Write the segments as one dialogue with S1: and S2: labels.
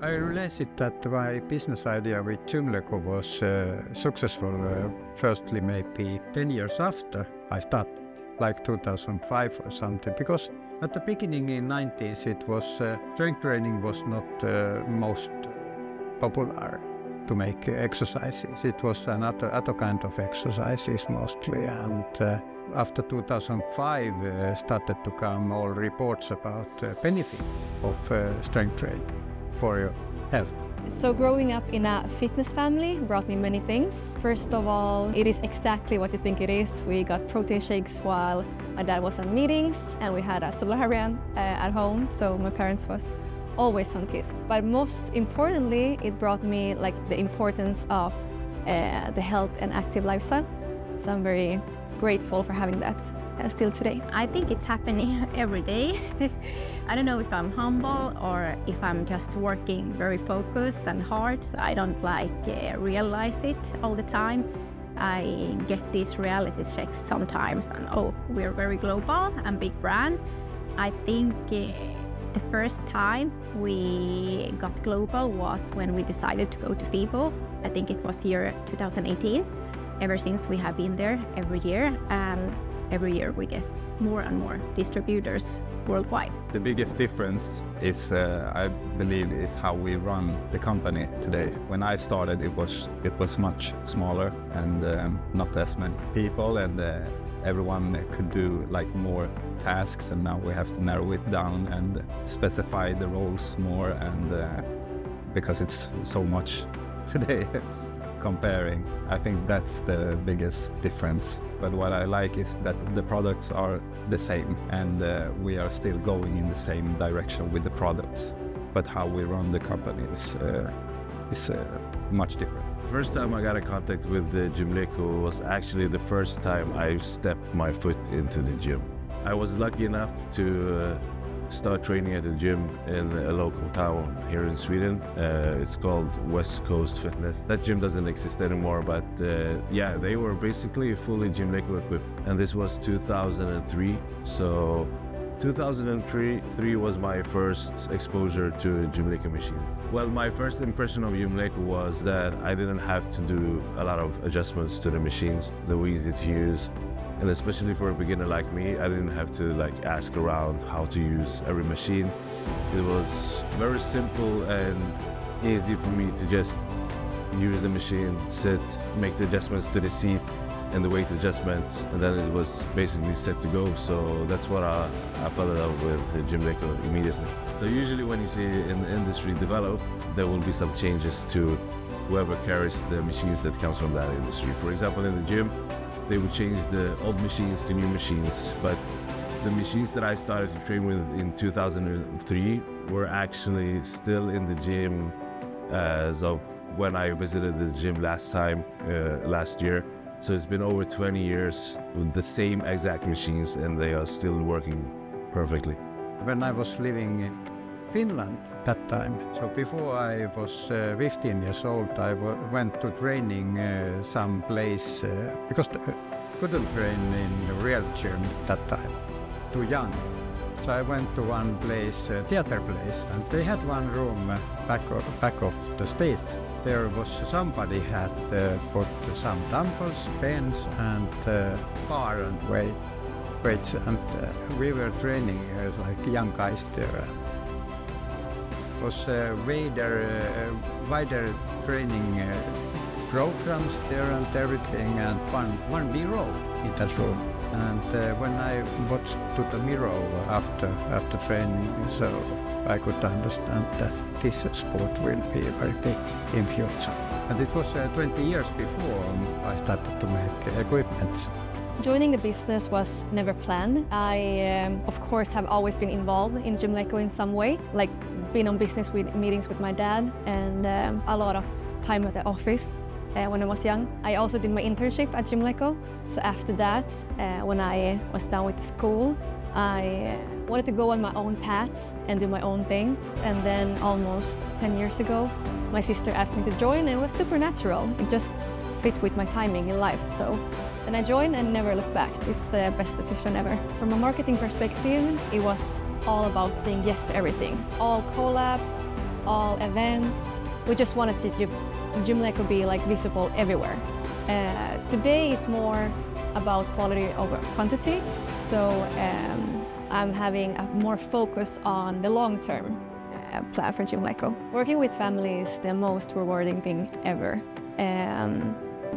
S1: I realized that my business idea with Gymleco was successful firstly maybe 10 years after I started, like 2005 or something, because at the beginning in 90s it was strength training was not most popular to make exercises. It was another kind of exercises mostly, and after 2005 started to come all reports about benefit of strength training for your health.
S2: So growing up in a fitness family brought me many things. First of all, it is exactly what you think it is. We got protein shakes while my dad was on meetings, and we had a solarium at home, so my parents was always sun-kissed. But most importantly, it brought me like the importance of the health and active lifestyle. So I'm very grateful for having that still today.
S3: I think it's happening every day. I don't know if I'm humble or if I'm just working very focused and hard, so I don't realize it all the time. I get these reality checks sometimes and we're very global and big brand. I think the first time we got global was when we decided to go to FIBO. I think it was year 2018. Ever since we have been there every year, and every year we get more and more distributors worldwide.
S4: The biggest difference is, I believe, is how we run the company today. When I started, it was much smaller and not as many people, and everyone could do like more tasks, and now we have to narrow it down and specify the roles more, and because it's so much today. Comparing, I think that's the biggest difference. But what I like is that the products are the same, and we are still going in the same direction with the products. But how we run the company is much different.
S5: First time I got in contact with the Gymleco was actually the first time I stepped my foot into the gym. I was lucky enough to start training at a gym in a local town here in Sweden. It's called West Coast Fitness. That gym doesn't exist anymore, but yeah, they were basically fully Gymleco equipped. And this was 2003. So 2003 was my first exposure to a Gymleco machine. Well, my first impression of Gymleco was that I didn't have to do a lot of adjustments to the machines. They were easy to use. And especially for a beginner like me, I didn't have to ask around how to use every machine. It was very simple and easy for me to just use the machine, sit, make the adjustments to the seat and the weight adjustments, and then it was basically set to go. So that's what I fell in love with Gymleco immediately. So usually when you see in the industry develop, there will be some changes to whoever carries the machines that comes from that industry. For example, in the gym, they would change the old machines to new machines, but the machines that I started to train with in 2003 were actually still in the gym as of when I visited the gym last year. So it's been over 20 years with the same exact machines, and they are still working perfectly.
S1: When I was living in Finland that time, so before I was 15 years old, I went to training some place because I couldn't train in the real gym that time, too young. So I went to one place, theater place, and they had one room back of the stage. There was somebody had put some dumbbells, pens, and bar and weights, and we were training like young guys there. It was wider training programs there and everything, and one mirror in that room. And when I watched to the mirror after training, so I could understand that this sport will be very big in future. And it was 20 years before I started to make equipment.
S2: Joining the business was never planned. I, of course, have always been involved in Gymleco in some way, like been on business meetings with my dad, and a lot of time at the office when I was young. I also did my internship at Gymleco. So after that, when I was done with school, I wanted to go on my own path and do my own thing. And then almost 10 years ago, my sister asked me to join, and it was super natural. It just fit with my timing in life. So then I joined and never looked back. It's the best decision ever. From a marketing perspective, it was all about saying yes to everything. All collabs, all events. We just wanted to Gymleco be like visible everywhere. Today is more about quality over quantity, so I'm having a more focus on the long-term plan for Gymleco. Working with family is the most rewarding thing ever.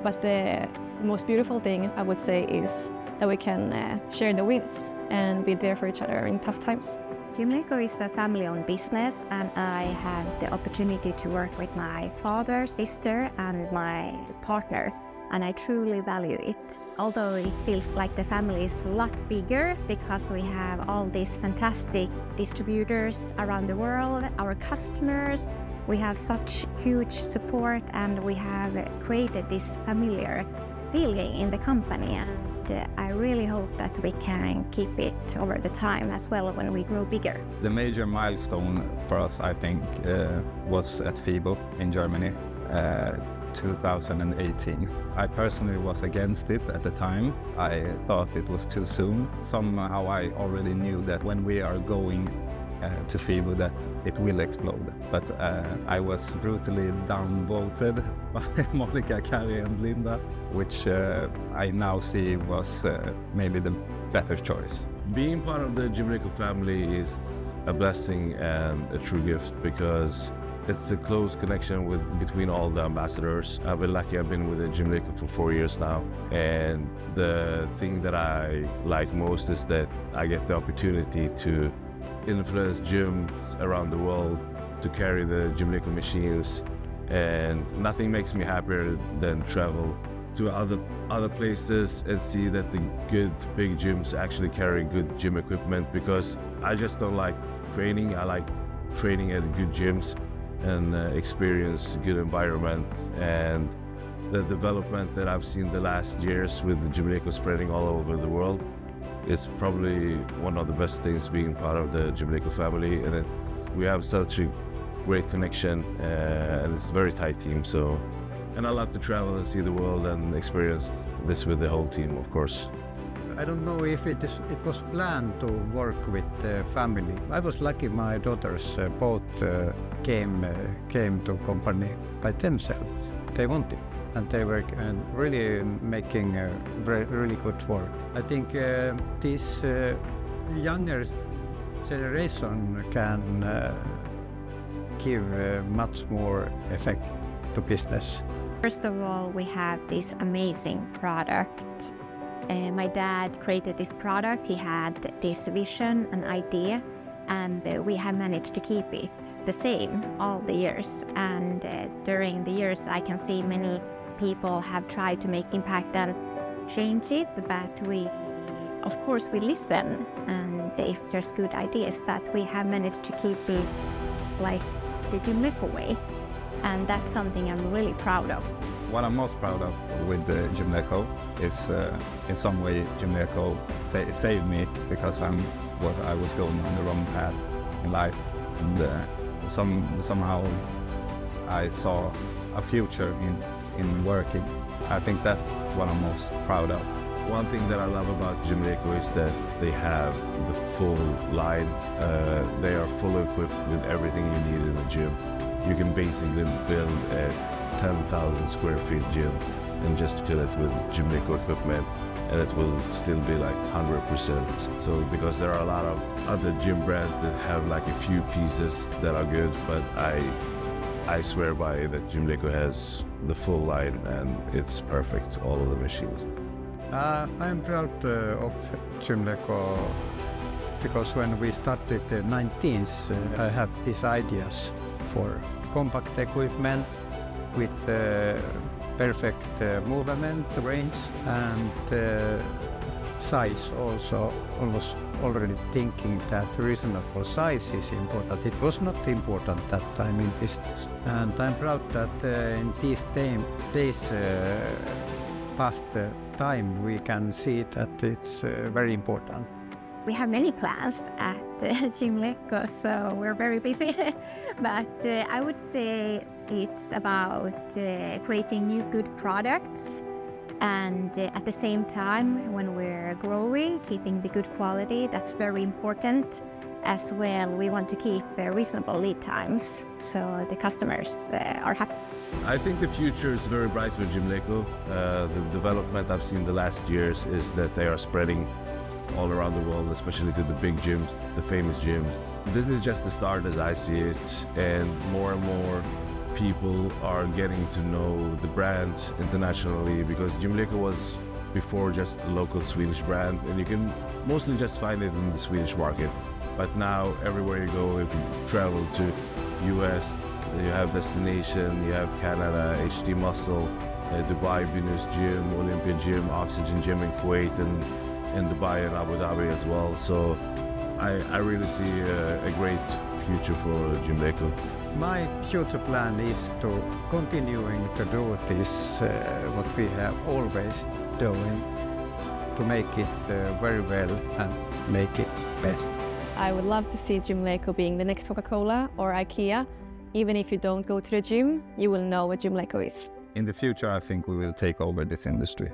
S2: But the most beautiful thing, I would say, is that we can share the wins and be there for each other in tough times.
S3: Gymleco is a family-owned business, and I had the opportunity to work with my father, sister, and my partner, and I truly value it. Although it feels like the family is a lot bigger because we have all these fantastic distributors around the world, our customers, we have such huge support, and we have created this familiar feeling in the company, and I really hope that we can keep it over the time as well when we grow bigger.
S4: The major milestone for us, I think, was at FIBO in Germany, 2018. I personally was against it at the time. I thought it was too soon. Somehow I already knew that when we are going to FIBO that it will explode. But I was brutally downvoted by Monica, Kari and Linda, which I now see was maybe the better choice.
S5: Being part of the Gymleco family is a blessing and a true gift because it's a close connection between all the ambassadors. I've been lucky, I've been with the Gymleco for 4 years now, and the thing that I like most is that I get the opportunity to influence gyms around the world, to carry the Gymleco machines, and nothing makes me happier than travel to other places and see that the good big gyms actually carry good gym equipment, because I just don't like training. I like training at good gyms and experience good environment, and the development that I've seen the last years with the Gymleco spreading all over the world. It's probably one of the best things being part of the Gymleco family, and we have such a great connection, and it's a very tight team. So, and I love to travel and see the world and experience this with the whole team, of course.
S1: I don't know if it was planned to work with family. I was lucky my daughters both came to company by themselves. They wanted, and they were really making really good work. I think this younger generation can give much more effect to business.
S3: First of all, we have this amazing product. My dad created this product. He had this vision and idea, and we have managed to keep it the same all the years. And during the years, I can see many people have tried to make impact and change it, but of course we listen, and if there's good ideas, but we have managed to keep it like the Gymleco way, and that's something I'm really proud of.
S4: What I'm most proud of with the Gymleco is in some way Gymleco saved me, because I was going on the wrong path in life, and somehow I saw a future in working. I think that's what I'm most proud of.
S5: One thing that I love about Gymleco is that they have the full line. They are fully equipped with everything you need in a gym. You can basically build a 10,000 square feet gym and just fill it with Gymleco equipment, and it will still be like 100%. So because there are a lot of other gym brands that have like a few pieces that are good, but I swear by that Gymleco has the full line and it's perfect, all of the machines.
S1: I'm proud of Gymleco because when we started the 19th, I had these ideas for compact equipment with perfect movement range and size also. I was already thinking that reasonable size is important. It was not important that time in business, and I'm proud that in these days past time we can see that it's very important.
S3: We have many plans at Gymleco, so we're very busy. But I would say it's about creating new good products, and at the same time, when we're growing, keeping the good quality. That's very important. as well, we want to keep reasonable lead times so the customers are happy.
S5: I think the future is very bright for Gymleco. The development I've seen the last years is that they are spreading all around the world, especially to the big gyms, the famous gyms. This is just the start as I see it, and more people are getting to know the brand internationally, because Gymleco was before just a local Swedish brand, and you can mostly just find it in the Swedish market. But now everywhere you go, if you travel to US, you have Destination, you have Canada, HD Muscle, Dubai, Venus Gym, Olympian Gym, Oxygen Gym in Kuwait, and Dubai and Abu Dhabi as well. So I really see a great future for Gymleco.
S1: My future plan is to continuing to do this, what we have always doing, to make it very well and make it best.
S2: I would love to see Gymleco being the next Coca-Cola or IKEA. Even if you don't go to the gym, you will know what Gymleco is.
S4: In the future, I think we will take over this industry.